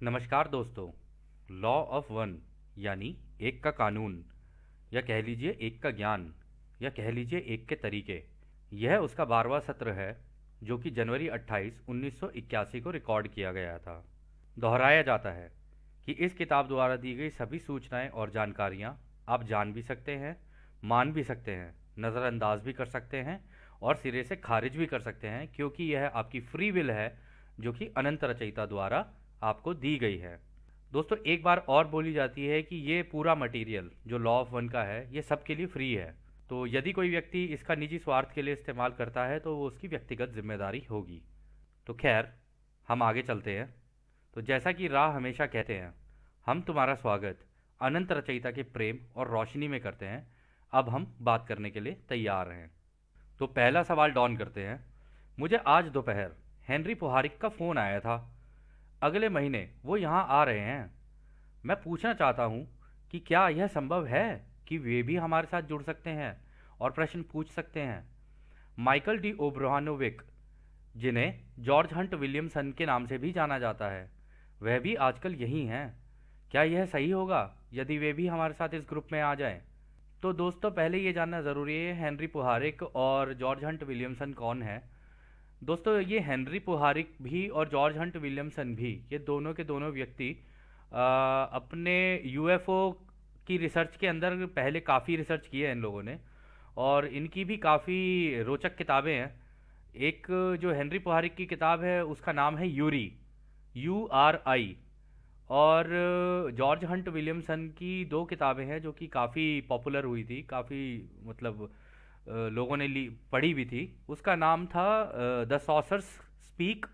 नमस्कार दोस्तों। Law of one यानी एक का कानून, या कह लीजिए एक का ज्ञान, या कह लीजिए एक के तरीके, यह उसका 12वां सत्र है जो कि जनवरी 28 1981 को रिकॉर्ड किया गया था। दोहराया जाता है कि इस किताब द्वारा दी गई सभी सूचनाएं और जानकारियां आप जान भी सकते हैं, मान भी सकते हैं, नज़रअंदाज भी कर सकते हैं और सिरे से खारिज भी कर सकते हैं, क्योंकि यह आपकी फ्री विल है जो कि अनंत रचयिता द्वारा आपको दी गई है। दोस्तों, एक बार और बोली जाती है कि ये पूरा मटेरियल जो लॉ ऑफ वन का है ये सबके लिए फ्री है। तो यदि कोई व्यक्ति इसका निजी स्वार्थ के लिए इस्तेमाल करता है तो वो उसकी व्यक्तिगत जिम्मेदारी होगी। तो खैर, हम आगे चलते हैं। तो जैसा कि राह हमेशा कहते हैं, हम तुम्हारा स्वागत अनंत रचयिता के प्रेम और रोशनी में करते हैं। अब हम बात करने के लिए तैयार हैं। तो पहला सवाल डॉन करते हैं। मुझे आज दोपहर हेनरी पुहारिक का फ़ोन आया था। अगले महीने वो यहाँ आ रहे हैं। मैं पूछना चाहता हूँ कि क्या यह संभव है कि वे भी हमारे साथ जुड़ सकते हैं और प्रश्न पूछ सकते हैं। माइकल डी ओब्रानोविक, जिन्हें जॉर्ज हंट विलियमसन के नाम से भी जाना जाता है, वह भी आजकल यहीं हैं। क्या यह सही होगा यदि वे भी हमारे साथ इस ग्रुप में आ जाएं? तो दोस्तों, पहले ये जानना ज़रूरी है हेनरी पुहारिक और जॉर्ज हंट विलियमसन कौन है। दोस्तों, ये हेनरी पुहारिक भी और जॉर्ज हंट विलियमसन भी, ये दोनों के दोनों व्यक्ति अपने यूएफओ की रिसर्च के अंदर पहले काफ़ी रिसर्च की है इन लोगों ने, और इनकी भी काफ़ी रोचक किताबें हैं। एक जो हेनरी पुहारिक की किताब है उसका नाम है यूरी, URI। और जॉर्ज हंट विलियमसन की दो किताबें हैं जो कि काफ़ी पॉपुलर हुई थी, काफ़ी मतलब लोगों ने पढ़ी भी थी। उसका नाम था द सॉसर्स स्पीक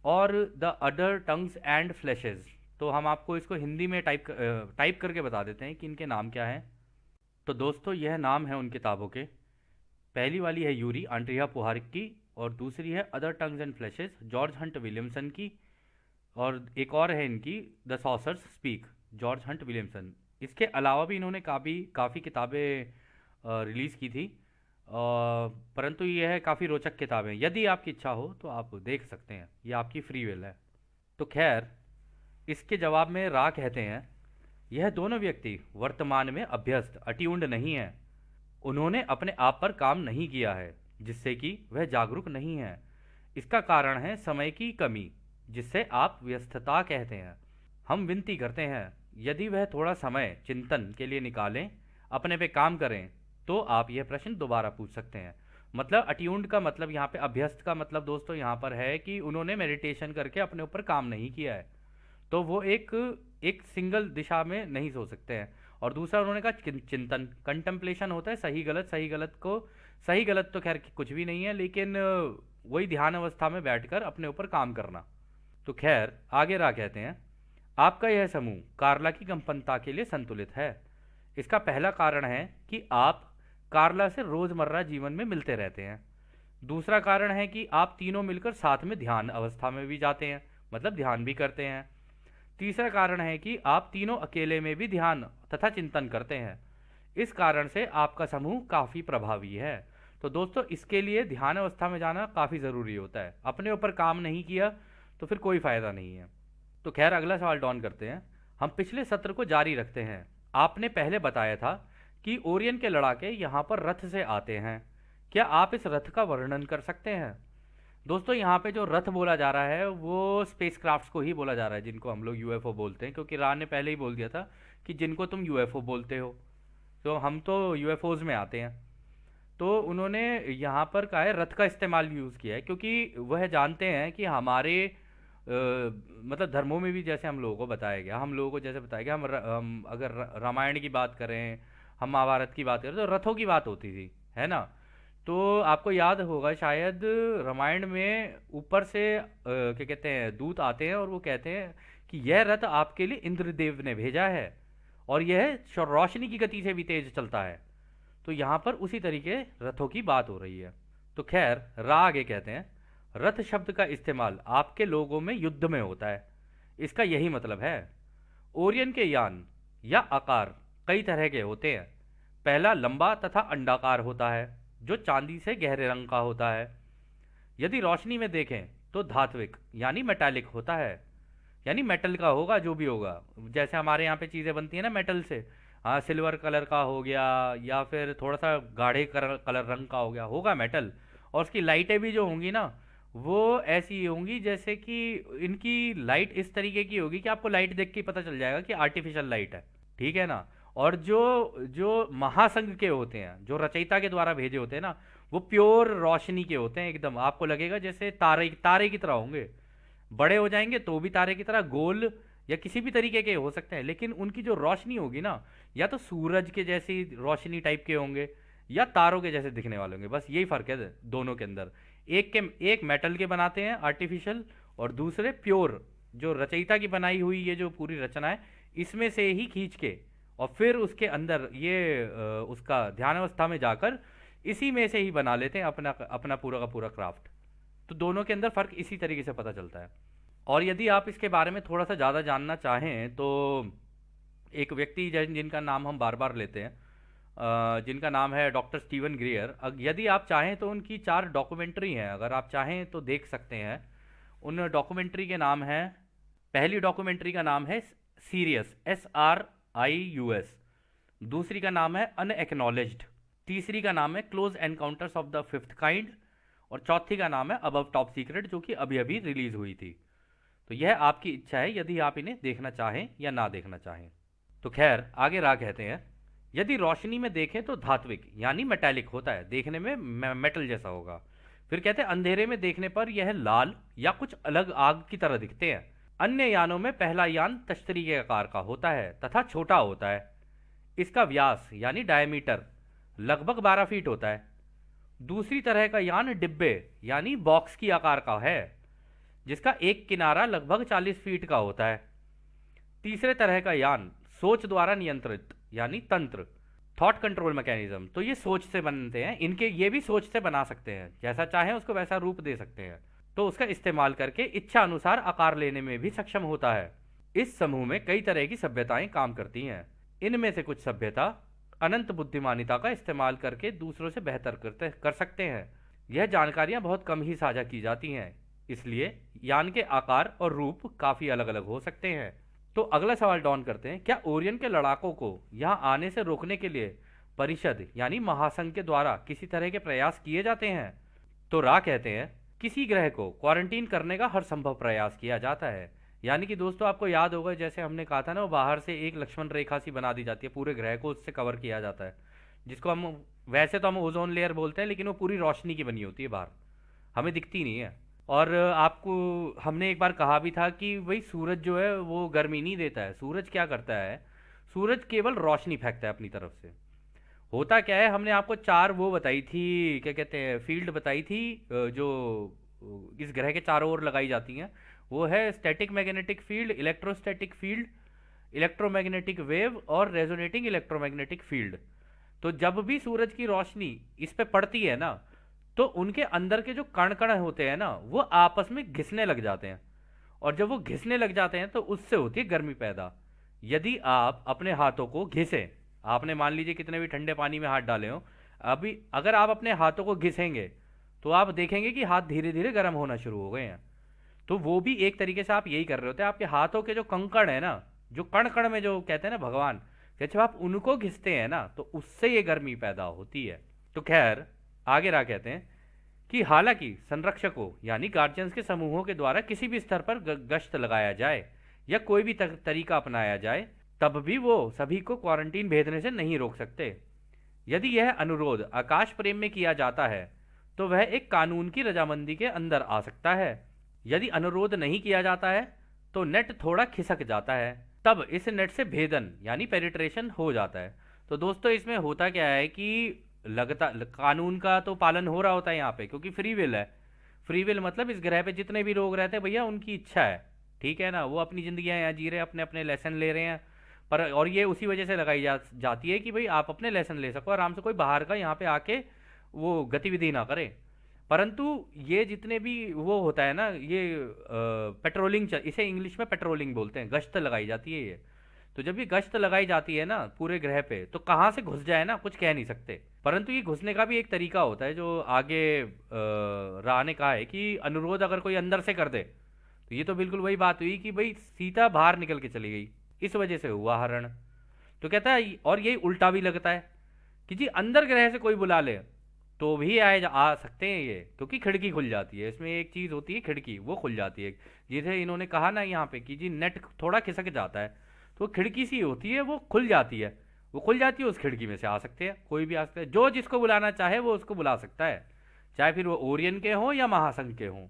और the other tongues and flashes. तो हम आपको इसको हिंदी में टाइप करके बता देते हैं कि इनके नाम क्या हैं। तो दोस्तों, यह नाम है उन किताबों के। पहली वाली है यूरी, आंड्रिया पुहारिक की, और दूसरी है other tongues and flashes, George Hunt Williamson की, और एक और है इनकी the saucers speak, George Hunt Williamson. इसके अलावा भी इन्होंने काफ़ी काफ़ी किताबें रिलीज़ की थी, परंतु यह काफ़ी रोचक किताबें, यदि आपकी इच्छा हो तो आप देख सकते हैं, ये आपकी फ्री विल है। तो खैर, इसके जवाब में रा कहते हैं, यह दोनों व्यक्ति वर्तमान में अभ्यस्त अट्यून्ड नहीं है। उन्होंने अपने आप पर काम नहीं किया है, जिससे कि वह जागरूक नहीं है। इसका कारण है समय की कमी, जिससे आप व्यस्तता कहते हैं। हम विनती करते हैं, यदि वह थोड़ा समय चिंतन के लिए निकालें, अपने पे काम करें, तो आप यह प्रश्न दोबारा पूछ सकते हैं। मतलब अट्यून्ड का मतलब यहाँ पे, अभ्यस्त का मतलब दोस्तों यहाँ पर है कि उन्होंने मेडिटेशन करके अपने ऊपर काम नहीं किया है, तो वो एक एक सिंगल दिशा में नहीं सो सकते हैं। और दूसरा उन्होंने कहा चिंतन, कंटेम्पलेशन होता है सही गलत, सही गलत को, सही गलत तो खैर कुछ भी नहीं है, लेकिन वही ध्यान अवस्था में बैठकर अपने ऊपर काम करना। तो खैर, आगे रा कहते हैं, आपका यह समूह कार्ला की कंपनता के लिए संतुलित है। इसका पहला कारण है कि आप कार्ला से रोजमर्रा जीवन में मिलते रहते हैं। दूसरा कारण है कि आप तीनों मिलकर साथ में ध्यान अवस्था में भी जाते हैं, मतलब ध्यान भी करते हैं। तीसरा कारण है कि आप तीनों अकेले में भी ध्यान तथा चिंतन करते हैं। इस कारण से आपका समूह काफ़ी प्रभावी है। तो दोस्तों, इसके लिए ध्यान अवस्था में जाना काफ़ी ज़रूरी होता है। अपने ऊपर काम नहीं किया तो फिर कोई फ़ायदा नहीं है। तो खैर, अगला सवाल डॉन करते हैं। हम पिछले सत्र को जारी रखते हैं। आपने पहले बताया था कि ओरियन के लड़ाके यहाँ पर रथ से आते हैं। क्या आप इस रथ का वर्णन कर सकते हैं? दोस्तों, यहाँ पे जो रथ बोला जा रहा है वो स्पेस क्राफ्ट्स को ही बोला जा रहा है, जिनको हम लोग यूएफओ बोलते हैं, क्योंकि रान ने पहले ही बोल दिया था कि जिनको तुम यूएफओ बोलते हो, तो हम तो यूएफओज में आते हैं। तो उन्होंने यहाँ पर का है रथ का इस्तेमाल यूज़ किया है, क्योंकि वह जानते हैं कि हमारे मतलब धर्मों में भी जैसे हम लोगों को बताया गया, हम लोगों को जैसे बताया गया, हम अगर रामायण की बात करें, हम महाभारत की बात करें, तो रथों की बात होती थी, है ना। तो आपको याद होगा शायद, रामायण में ऊपर से क्या कहते हैं, दूत आते हैं और वो कहते हैं कि यह रथ आपके लिए इंद्रदेव ने भेजा है और यह रोशनी की गति से भी तेज चलता है। तो यहाँ पर उसी तरीके रथों की बात हो रही है। तो खैर, रा आगे कहते हैं, रथ शब्द का इस्तेमाल आपके लोगों में युद्ध में होता है। इसका यही मतलब है। ओरियन के यान या आकार कई तरह के होते हैं। पहला लंबा तथा अंडाकार होता है, जो चांदी से गहरे रंग का होता है। यदि रोशनी में देखें तो धात्विक यानी मेटालिक होता है। यानी मेटल का होगा जो भी होगा। जैसे हमारे यहाँ पे चीज़ें बनती हैं ना मेटल से, हाँ सिल्वर कलर का हो गया या फिर थोड़ा सा गाढ़े कलर रंग का हो गया, होगा मेटल। और उसकी लाइटें भी जो होंगी ना, वो ऐसी होंगी जैसे कि इनकी लाइट इस तरीके की होगी कि आपको लाइट देख के ही पता चल जाएगा कि आर्टिफिशियल लाइट है, ठीक है ना। और जो जो महासंघ के होते हैं, जो रचयिता के द्वारा भेजे होते हैं ना, वो प्योर रोशनी के होते हैं एकदम, आपको लगेगा जैसे तारे तारे की तरह होंगे। बड़े हो जाएंगे तो भी तारे की तरह गोल या किसी भी तरीके के हो सकते हैं, लेकिन उनकी जो रोशनी होगी ना, या तो सूरज के जैसी रोशनी टाइप के होंगे या तारों के जैसे दिखने वाले होंगे। बस यही फर्क है दोनों के अंदर। एक मेटल के बनाते हैं आर्टिफिशियल, और दूसरे प्योर जो रचयिता की बनाई हुई ये जो पूरी रचना है, इसमें से ही खींच के और फिर उसके अंदर ये उसका ध्यान अवस्था में जाकर इसी में से ही बना लेते हैं अपना अपना पूरा का पूरा क्राफ्ट। तो दोनों के अंदर फ़र्क इसी तरीके से पता चलता है। और यदि आप इसके बारे में थोड़ा सा ज़्यादा जानना चाहें तो एक व्यक्ति जिनका नाम हम बार बार लेते हैं, जिनका नाम है डॉक्टर स्टीवन ग्रियर। यदि आप चाहें तो उनकी 4 डॉक्यूमेंट्री हैं, अगर आप चाहें तो देख सकते हैं। उन डॉक्यूमेंट्री के नाम हैं, पहली डॉक्यूमेंट्री का नाम है सीरियस, SRIUS। दूसरी का नाम है अनएक्नॉलेज्ड। तीसरी का नाम है close encounters of the fifth kind. और चौथी का नाम है अबव टॉप सीक्रेट, जो कि अभी अभी रिलीज हुई थी। तो यह आपकी इच्छा है यदि आप इन्हें देखना चाहें या ना देखना चाहें। तो खैर आगे रा कहते हैं, यदि रोशनी में देखें तो धात्विक यानी मेटेलिक होता है, देखने में मेटल जैसा होगा। फिर कहते हैं अंधेरे में देखने पर यह लाल या कुछ अलग आग की तरह दिखते हैं। अन्य यानों में पहला यान तश्तरी के आकार का होता है तथा छोटा होता है। इसका व्यास यानी डायमीटर लगभग 12 फीट होता है। दूसरी तरह का यान डिब्बे यानी बॉक्स की आकार का है, जिसका एक किनारा लगभग 40 फीट का होता है। तीसरे तरह का यान सोच द्वारा नियंत्रित यानी तंत्र, थॉट कंट्रोल मैकेनिज्म। तो ये सोच से बनते हैं, इनके ये भी सोच से बना सकते हैं, जैसा चाहें उसको वैसा रूप दे सकते हैं। तो उसका इस्तेमाल करके इच्छा अनुसार आकार लेने में भी सक्षम होता है। इस समूह में कई तरह की सभ्यताएं काम करती हैं। इनमें से कुछ सभ्यता अनंत बुद्धिमानिता का इस्तेमाल करके दूसरों से बेहतर कर सकते हैं। यह जानकारियां बहुत कम ही साझा की जाती हैं, इसलिए यान के आकार और रूप काफ़ी अलग अलग हो सकते हैं। तो अगला सवाल डॉन करते हैं, क्या ओरियन के लड़ाकों को यहाँ आने से रोकने के लिए परिषद यानी महासंघ के द्वारा किसी तरह के प्रयास किए जाते हैं? तो रा कहते हैं, किसी ग्रह को क्वारंटीन करने का हर संभव प्रयास किया जाता है। यानी कि दोस्तों आपको याद होगा जैसे हमने कहा था ना, वो बाहर से एक लक्ष्मण रेखा सी बना दी जाती है, पूरे ग्रह को उससे कवर किया जाता है, जिसको हम वैसे तो हम ओजोन लेयर बोलते हैं, लेकिन वो पूरी रोशनी की बनी होती है, बाहर हमें दिखती नहीं है। और आपको हमने एक बार कहा भी था कि भाई सूरज जो है वो गर्मी नहीं देता है। सूरज क्या करता है, सूरज केवल रोशनी फेंकता है अपनी तरफ से। होता क्या है, हमने आपको 4 वो बताई थी, क्या कहते हैं, फील्ड बताई थी जो इस ग्रह के चारों ओर लगाई जाती हैं। वो है static magnetic field, electrostatic field, electromagnetic wave और रेजोनेटिंग इलेक्ट्रोमैग्नेटिक फील्ड। तो जब भी सूरज की रोशनी इस पे पड़ती है ना, तो उनके अंदर के जो कण कण होते हैं ना, वो आपस में घिसने लग जाते हैं। और जब वो घिसने लग जाते हैं तो उससे होती है गर्मी पैदा। यदि आप अपने हाथों को घिसें, आपने मान लीजिए कितने भी ठंडे पानी में हाथ डाले हो, अभी अगर आप अपने हाथों को घिसेंगे तो आप देखेंगे कि हाथ धीरे धीरे गर्म होना शुरू हो गए हैं। तो वो भी एक तरीके से आप यही कर रहे होते हैं। आपके हाथों के जो कंकड़ है ना, जो कण कण में जो कहते हैं ना भगवान, कि जब आप उनको घिसते हैं ना तो उससे ये गर्मी पैदा होती है। तो खैर आगे रहा कहते हैं कि हालांकि संरक्षकों यानी गार्जियंस के समूहों के द्वारा किसी भी स्तर पर गश्त लगाया जाए या कोई भी तरीका अपनाया जाए, तब भी वो सभी को क्वारंटीन भेजने से नहीं रोक सकते। यदि यह अनुरोध आकाश प्रेम में किया जाता है तो वह एक कानून की रजामंदी के अंदर आ सकता है। यदि अनुरोध नहीं किया जाता है तो नेट थोड़ा खिसक जाता है, तब इस नेट से भेदन यानी पेनिट्रेशन हो जाता है। तो दोस्तों इसमें होता क्या है कि लगातार कानून का तो पालन हो रहा होता है यहाँ पे, क्योंकि फ्री विल है। फ्री विल मतलब इस ग्रह पे जितने भी लोग रहते हैं भैया उनकी इच्छा है, ठीक है ना, वो अपनी ज़िंदगियाँ यहाँ जी रहे हैं, अपने अपने लेसन ले रहे हैं। पर और ये उसी वजह से लगाई जाती है कि भाई आप अपने लेसन ले सको, आराम से कोई बाहर का यहाँ पे आके वो गतिविधि ना करे। परंतु ये जितने भी वो होता है ना, ये पेट्रोलिंग, इसे इंग्लिश में पेट्रोलिंग बोलते हैं, गश्त लगाई जाती है ये। तो जब ये गश्त लगाई जाती है ना पूरे ग्रह पे, तो कहाँ से घुस जाए ना कुछ कह नहीं सकते। परंतु ये घुसने का भी एक तरीका होता है, जो आगे राह ने कहा है कि अनुरोध अगर कोई अंदर से कर दे तो ये तो बिल्कुल वही बात हुई कि भाई सीता बाहर निकल के चली गई, इस वजह से हुआ हरण। तो कहता है, और यही उल्टा भी लगता है कि जी अंदर ग्रह से कोई बुला ले तो भी आ सकते हैं ये, क्योंकि खिड़की खुल जाती है। इसमें एक चीज़ होती है खिड़की, वो खुल जाती है। जैसे इन्होंने कहा ना यहाँ पे कि जी नेट थोड़ा खिसक जाता है, तो खिड़की सी होती है, वो खुल जाती है। वो खुल जाती है, उस खिड़की में से आ सकते हैं, कोई भी आ सकता है। जो जिसको बुलाना चाहे वो उसको बुला सकता है, चाहे फिर वो ओरियन के हों या महासंघ के हों।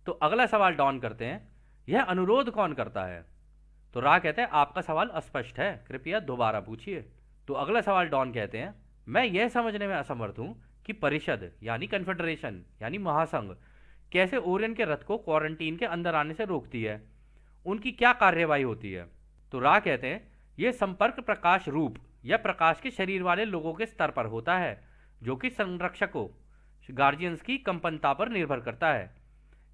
तो अगला सवाल डॉन करते हैं, यह अनुरोध कौन करता है? तो रा कहते हैं, आपका सवाल अस्पष्ट है, कृपया दोबारा पूछिए। तो अगला सवाल डॉन कहते हैं, मैं यह समझने में असमर्थ हूं कि परिषद यानी कन्फेडरेशन यानी महासंघ कैसे ओरियन के रथ को क्वारंटीन के अंदर आने से रोकती है, उनकी क्या कार्यवाही होती है? तो रा कहते हैं, यह संपर्क प्रकाश रूप या प्रकाश के शरीर वाले लोगों के स्तर पर होता है, जो कि संरक्षकों गार्जियंस की कंपनता पर निर्भर करता है।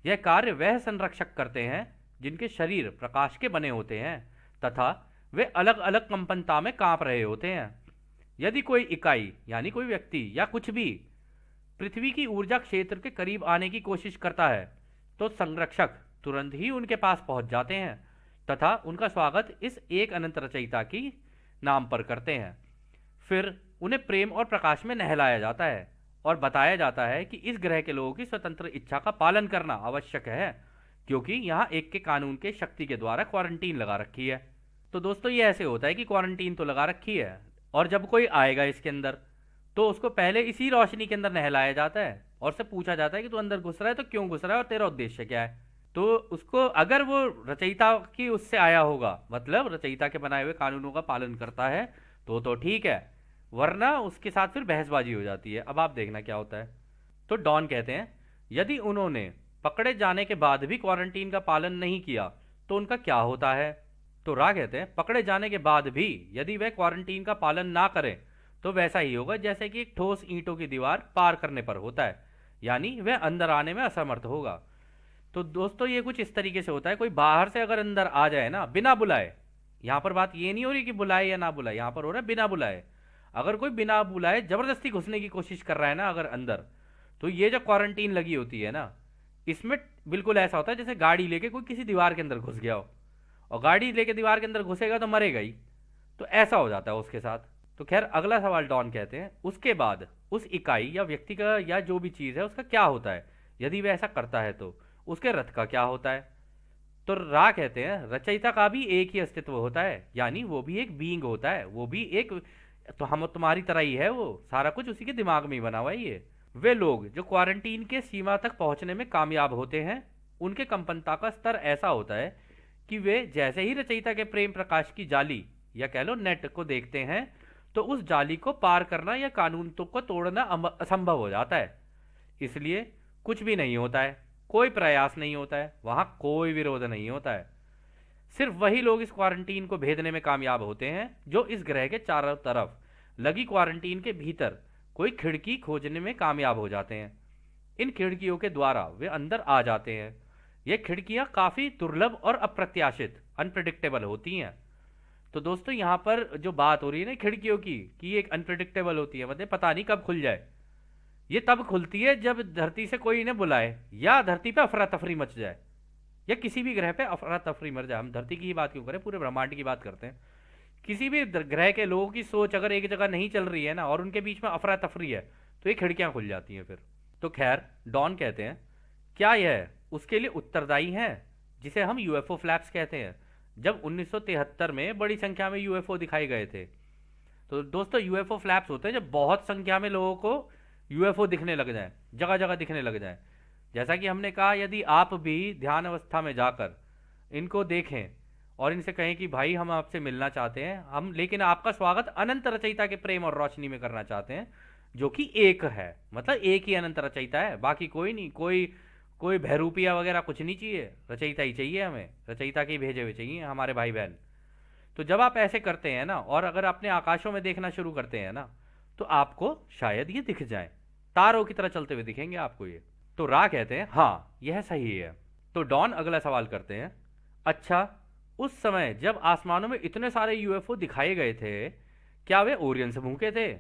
यह कार्य वह संरक्षक करते हैं जिनके शरीर प्रकाश के बने होते हैं तथा वे अलग अलग कंपनता में कांप रहे होते हैं। यदि कोई इकाई यानी कोई व्यक्ति या कुछ भी पृथ्वी की ऊर्जा क्षेत्र के करीब आने की कोशिश करता है तो संरक्षक तुरंत ही उनके पास पहुंच जाते हैं तथा उनका स्वागत इस एक अनंत रचयिता की नाम पर करते हैं। फिर उन्हें प्रेम और प्रकाश में नहलाया जाता है और बताया जाता है कि इस ग्रह के लोगों की स्वतंत्र इच्छा का पालन करना आवश्यक है, क्योंकि यहाँ एक के कानून के शक्ति के द्वारा क्वारंटीन लगा रखी है। तो दोस्तों ये ऐसे होता है कि क्वारंटीन तो लगा रखी है, और जब कोई आएगा इसके अंदर तो उसको पहले इसी रोशनी के अंदर नहलाया जाता है और से पूछा जाता है कि तू अंदर घुस रहा है तो क्यों घुस रहा है और तेरा उद्देश्य क्या है। तो उसको अगर वो रचयिता की उससे आया होगा, मतलब रचयिता के बनाए हुए कानूनों का पालन करता है तो ठीक है, वरना उसके साथ फिर बहसबाजी हो जाती है। अब आप देखना क्या होता है। तो डॉन कहते हैं, यदि उन्होंने पकड़े जाने के बाद भी क्वारंटीन का पालन नहीं किया तो उनका क्या होता है? तो रा कहते हैं, पकड़े जाने के बाद भी यदि वह क्वारंटीन का पालन ना करें तो वैसा ही होगा जैसे कि एक ठोस ईंटों की दीवार पार करने पर होता है, यानी वह अंदर आने में असमर्थ होगा। तो दोस्तों ये कुछ इस तरीके से होता है, कोई बाहर से अगर अंदर आ जाए ना बिना बुलाए, यहां पर बात ये नहीं हो रही कि बुलाए या ना बुलाए, यहां पर हो रहा है बिना बुलाए। अगर कोई बिना बुलाए जबरदस्ती घुसने की कोशिश कर रहा है ना अगर अंदर, तो ये जो क्वारंटीन लगी होती है ना, इसमें बिल्कुल ऐसा होता है जैसे गाड़ी लेके कोई किसी दीवार के अंदर घुस गया हो, और गाड़ी लेके दीवार के अंदर घुसेगा तो मरेगा ही। तो ऐसा हो जाता है उसके साथ। तो खैर अगला सवाल डॉन कहते हैं, उसके बाद उस इकाई या व्यक्ति का या जो भी चीज़ है उसका क्या होता है? यदि वह ऐसा करता है तो उसके रथ का क्या होता है? तो रा कहते हैं, रचयिता का भी एक ही अस्तित्व होता है, यानी वो भी एक बीइंग होता है, वो भी एक, तो हम तुम्हारी तरह ही है, वो सारा कुछ उसी के दिमाग में ही बना हुआ है ये। वे लोग जो क्वारंटीन के सीमा तक पहुंचने में कामयाब होते हैं, उनके कंपनता का स्तर ऐसा होता है कि वे जैसे ही रचयिता के प्रेम प्रकाश की जाली या कह लो नेट को देखते हैं तो उस जाली को पार करना या कानून तो को तोड़ना असंभव हो जाता है। इसलिए कुछ भी नहीं होता है, कोई प्रयास नहीं होता है, वहां कोई विरोध नहीं होता है। सिर्फ वही लोग इस क्वारंटीन को भेदने में कामयाब होते हैं जो इस ग्रह के चारों तरफ लगी क्वारंटीन के भीतर कोई खिड़की खोजने में कामयाब हो जाते हैं। इन खिड़कियों के द्वारा वे अंदर आ जाते हैं। ये खिड़कियां काफी दुर्लभ और अप्रत्याशित अनप्रिडिक्टेबल होती हैं। तो दोस्तों यहाँ पर जो बात हो रही है ना खिड़कियों की, कि ये एक अनप्रिडिक्टेबल होती है, मतलब पता नहीं कब खुल जाए। ये तब खुलती है जब धरती से कोई इन्हें बुलाए या धरती पे अफरा तफरी मच जाए, या किसी भी ग्रह पे अफरा तफरी मच जाए। हम धरती की ही बात क्यों करें, पूरे ब्रह्मांड की बात करते हैं। किसी भी ग्रह के लोगों की सोच अगर एक जगह नहीं चल रही है ना और उनके बीच में अफरा तफरी है तो ये खिड़कियां खुल जाती हैं फिर। तो खैर डॉन कहते हैं, क्या यह उसके लिए उत्तरदायी है जिसे हम यूएफओ फ्लैप्स कहते हैं? जब 1973 में बड़ी संख्या में यूएफओ दिखाए गए थे। तो दोस्तों यूएफओ फ्लैप्स होते हैं जब बहुत संख्या में लोगों को यूएफओ दिखने लग जाए, जगह जगह दिखने लग जाए। जैसा कि हमने कहा, यदि आप भी ध्यान अवस्था में जाकर इनको देखें और इनसे कहें कि भाई हम आपसे मिलना चाहते हैं, हम लेकिन आपका स्वागत अनंत रचयिता के प्रेम और रोशनी में करना चाहते हैं, जो कि एक है, मतलब एक ही अनंत रचयिता है, बाकी कोई नहीं, कोई कोई बहरूपिया वगैरह कुछ नहीं चाहिए, रचयिता ही चाहिए हमें, रचयिता के भेजे हुए चाहिए हमारे भाई बहन। तो जब आप ऐसे करते हैं ना और अगर अपने आकाशों में देखना शुरू करते हैं ना तो आपको शायद ये दिख जाए, तारों की तरह चलते हुए दिखेंगे आपको ये। तो रा कहते हैं, हाँ यह सही है। तो डॉन अगला सवाल करते हैं, अच्छा उस समय जब आसमानों में इतने सारे यूएफओ दिखाए गए थे, क्या वे ओरियन समूह के थे?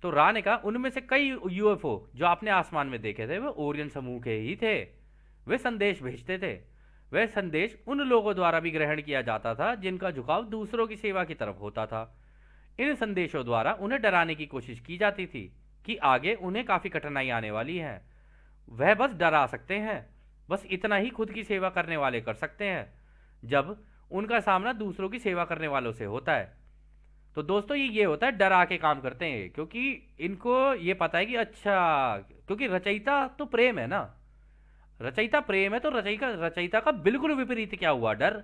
तो रा ने कहा, उनमें से कई यूएफओ जो आपने आसमान में देखे थे वे ओरियन समूह के ही थे। वे संदेश भेजते थे, वह संदेश उन लोगों द्वारा भी ग्रहण किया जाता था जिनका झुकाव दूसरों की सेवा की तरफ होता था। इन संदेशों द्वारा उन्हें डराने की कोशिश की जाती थी कि आगे उन्हें काफी कठिनाई आने वाली है। वह बस डरा सकते हैं। बस इतना ही खुद की सेवा करने वाले कर सकते हैं जब उनका सामना दूसरों की सेवा करने वालों से होता है। तो दोस्तों ये होता है, डरा के काम करते हैं क्योंकि इनको ये पता है कि अच्छा, क्योंकि रचयिता तो प्रेम है ना, रचयिता प्रेम है, तो रचयिता रचयिता का बिल्कुल विपरीत क्या हुआ, डर।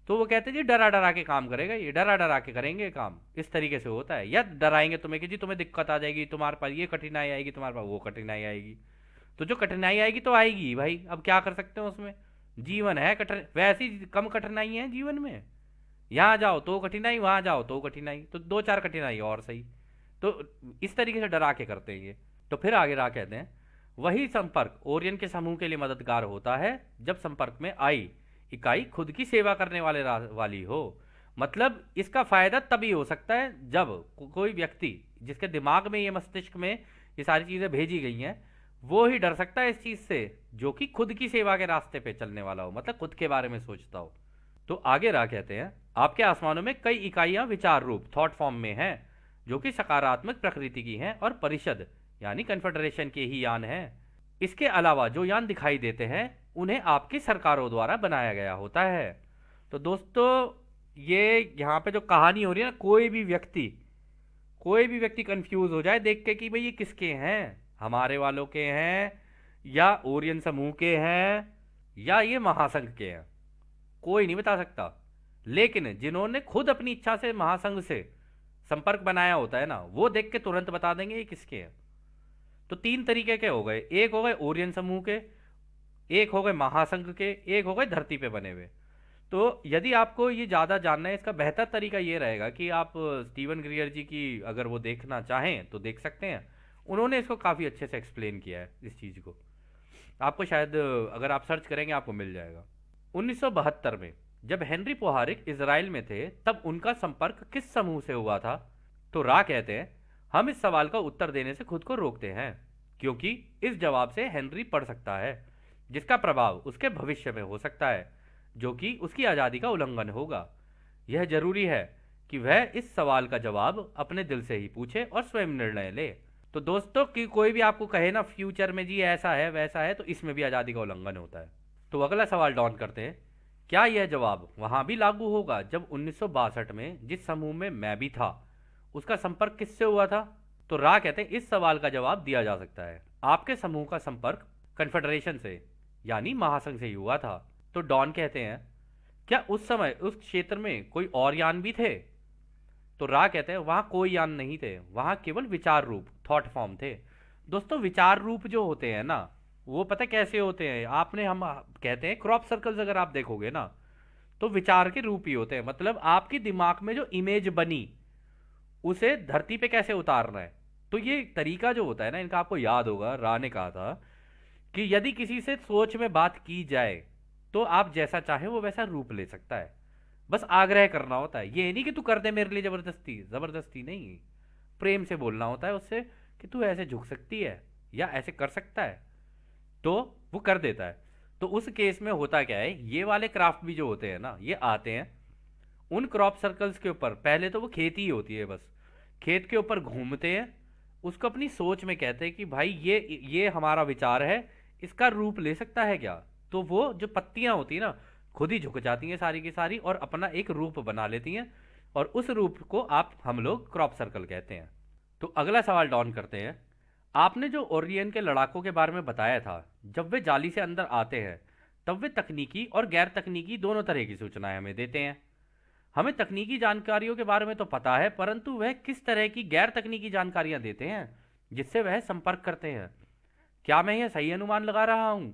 तो वो कहते हैं जी डरा डरा के काम करेगा, ये डरा डरा के करेंगे काम, इस तरीके से होता है। या डराएंगे तुम्हें कि जी तुम्हें दिक्कत आ जाएगी, तुम्हारे पास ये कठिनाई आएगी, तुम्हारे पास वो कठिनाई आएगी। तो जो कठिनाई आएगी तो आएगी भाई, अब क्या कर सकते हैं उसमें, जीवन है कठिन, वैसी कम कठिनाई है जीवन में। यहाँ जाओ तो कठिनाई, वहां जाओ तो कठिनाई, तो दो चार कठिनाई और सही। तो इस तरीके से डरा के करते हैं ये। तो फिर आगे रहा कहते हैं, वही संपर्क ओरियन के समूह के लिए मददगार होता है जब संपर्क में आई इकाई खुद की सेवा करने वाली हो। मतलब इसका फायदा तभी हो सकता है जब कोई व्यक्ति जिसके दिमाग में ये, मस्तिष्क में ये सारी चीजें भेजी गई हैं, वो ही डर सकता है इस चीज से जो कि खुद की सेवा के रास्ते पे चलने वाला हो, मतलब खुद के बारे में सोचता हो। तो आगे रहा कहते हैं, आपके आसमानों में कई इकाइयां विचार रूप थॉट फॉर्म में हैं जो कि सकारात्मक प्रकृति की हैं और परिषद यानी कन्फेडरेशन के ही यान हैं। इसके अलावा जो यान दिखाई देते हैं उन्हें आपकी सरकारों द्वारा बनाया गया होता है। तो दोस्तों ये यहाँ पे जो कहानी हो रही है ना, कोई भी व्यक्ति कंफ्यूज हो जाए देख के कि भाई ये किसके हैं, हमारे वालों के हैं या ओरियन समूह के हैं या ये महासंघ के हैं, कोई नहीं बता सकता। लेकिन जिन्होंने खुद अपनी इच्छा से महासंघ से संपर्क बनाया होता है ना, वो देख के तुरंत बता देंगे ये किसके हैं। तो तीन तरीके के हो गए, एक हो गए ओरियन समूह के, एक हो गए महासंघ के, एक हो गए धरती पे बने हुए। तो यदि आपको ये ज़्यादा जानना है, इसका बेहतर तरीका ये रहेगा कि आप स्टीवन ग्रियर जी की अगर वो देखना चाहें तो देख सकते हैं। उन्होंने इसको काफ़ी अच्छे से एक्सप्लेन किया है इस चीज़ को, आपको शायद अगर आप सर्च करेंगे आपको मिल जाएगा। 1972 में जब हेनरी पोहारिक इजराइल में थे तब उनका संपर्क किस समूह से हुआ था? तो रा कहते हैं, हम इस सवाल का उत्तर देने से खुद को रोकते हैं क्योंकि इस जवाब से हेनरी पढ़ सकता है जिसका प्रभाव उसके भविष्य में हो सकता है जो कि उसकी आज़ादी का उल्लंघन होगा। यह जरूरी है कि वह इस सवाल का जवाब अपने दिल से ही पूछे और स्वयं निर्णय ले। तो दोस्तों कि कोई भी आपको कहे ना फ्यूचर में जी ऐसा है वैसा है, तो इसमें भी आज़ादी का उल्लंघन होता है। तो अगला सवाल डॉन करते हैं, क्या यह जवाब वहां भी लागू होगा जब 1962 में जिस समूह में मैं भी था उसका संपर्क किससे हुआ था? तो रा कहते हैं, इस सवाल का जवाब दिया जा सकता है, आपके समूह का संपर्क कन्फेडरेशन से यानी महासंघ से ही हुआ था। तो डॉन कहते हैं, क्या उस समय उस क्षेत्र में कोई और यान भी थे? तो रा कहते हैं, वहां कोई यान नहीं थे, वहां केवल विचार रूप थॉट फॉर्म थे। दोस्तों विचार रूप जो होते हैं ना, वो पता कैसे होते हैं, आपने हम कहते हैं क्रॉप सर्कल्स, अगर आप देखोगे ना तो विचार के रूप ही होते हैं। मतलब आपके दिमाग में जो इमेज बनी उसे धरती पे कैसे उतारना है। तो ये तरीका जो होता है ना इनका, आपको याद होगा रा ने कहा था कि यदि किसी से सोच में बात की जाए तो आप जैसा चाहे वो वैसा रूप ले सकता है, बस आग्रह करना होता है। ये नहीं कि तू कर दे मेरे लिए जबरदस्ती, जबरदस्ती नहीं, प्रेम से बोलना होता है उससे कि तू ऐसे झुक सकती है या ऐसे कर सकता है, तो वो कर देता है। तो उस केस में होता क्या है, ये वाले क्राफ्ट भी जो होते हैं ना, ये आते हैं उन क्रॉप सर्कल्स के ऊपर। पहले तो वो खेती ही होती है, बस खेत के ऊपर घूमते हैं, उसको अपनी सोच में कहते हैं कि भाई ये हमारा विचार है, इसका रूप ले सकता है क्या? तो वो जो पत्तियां होती है ना खुद ही झुक जाती हैं सारी की सारी और अपना एक रूप बना लेती हैं, और उस रूप को हम लोग क्रॉप सर्कल कहते हैं। तो अगला सवाल डॉन करते हैं, आपने जो ओरियन के लड़ाकों के बारे में बताया था, जब वे जाली से अंदर आते हैं तब वे तकनीकी और गैर तकनीकी दोनों तरह की सूचनाएं हमें देते हैं। हमें तकनीकी जानकारियों के बारे में तो पता है, परंतु वह किस तरह की गैर तकनीकी जानकारियां देते हैं जिससे वह संपर्क करते हैं? क्या मैं यह सही अनुमान लगा रहा हूं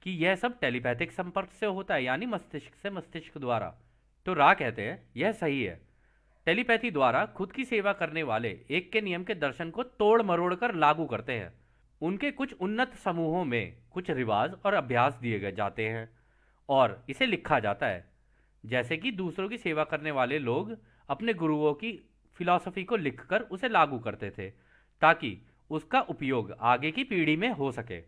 कि यह सब टेलीपैथिक संपर्क से होता है, यानी मस्तिष्क से मस्तिष्क द्वारा? तो रा कहते हैं, यह सही है। टेलीपैथी द्वारा खुद की सेवा करने वाले एक के नियम के दर्शन को तोड़ मरोड़ कर लागू करते हैं। उनके कुछ उन्नत समूहों में कुछ रिवाज और अभ्यास दिए गए जाते हैं और इसे लिखा जाता है, जैसे कि दूसरों की सेवा करने वाले लोग अपने गुरुओं की फिलॉसफी को लिखकर उसे लागू करते थे ताकि उसका उपयोग आगे की पीढ़ी में हो सके।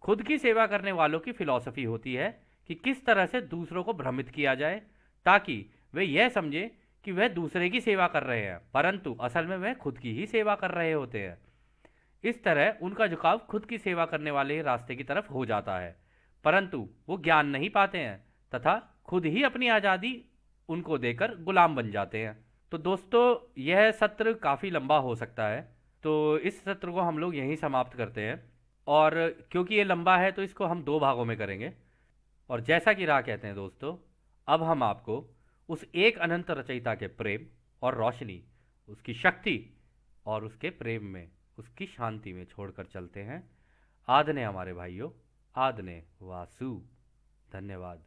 खुद की सेवा करने वालों की फिलॉसफी होती है कि किस तरह से दूसरों को भ्रमित किया जाए ताकि वे यह समझे कि वह दूसरे की सेवा कर रहे हैं, परंतु असल में वह खुद की ही सेवा कर रहे होते हैं। इस तरह उनका झुकाव खुद की सेवा करने वाले रास्ते की तरफ हो जाता है, परंतु वो ज्ञान नहीं पाते हैं तथा खुद ही अपनी आज़ादी उनको देकर गुलाम बन जाते हैं। तो दोस्तों, यह सत्र काफ़ी लंबा हो सकता है, तो इस सत्र को हम लोग यहीं समाप्त करते हैं। और क्योंकि ये लंबा है तो इसको हम 2 भागों में करेंगे। और जैसा कि राह कहते हैं दोस्तों, अब हम आपको उस एक अनंत रचयिता के प्रेम और रोशनी, उसकी शक्ति और उसके प्रेम में, उसकी शांति में छोड़कर चलते हैं। आदने हमारे भाइयों, आदने वासु। धन्यवाद।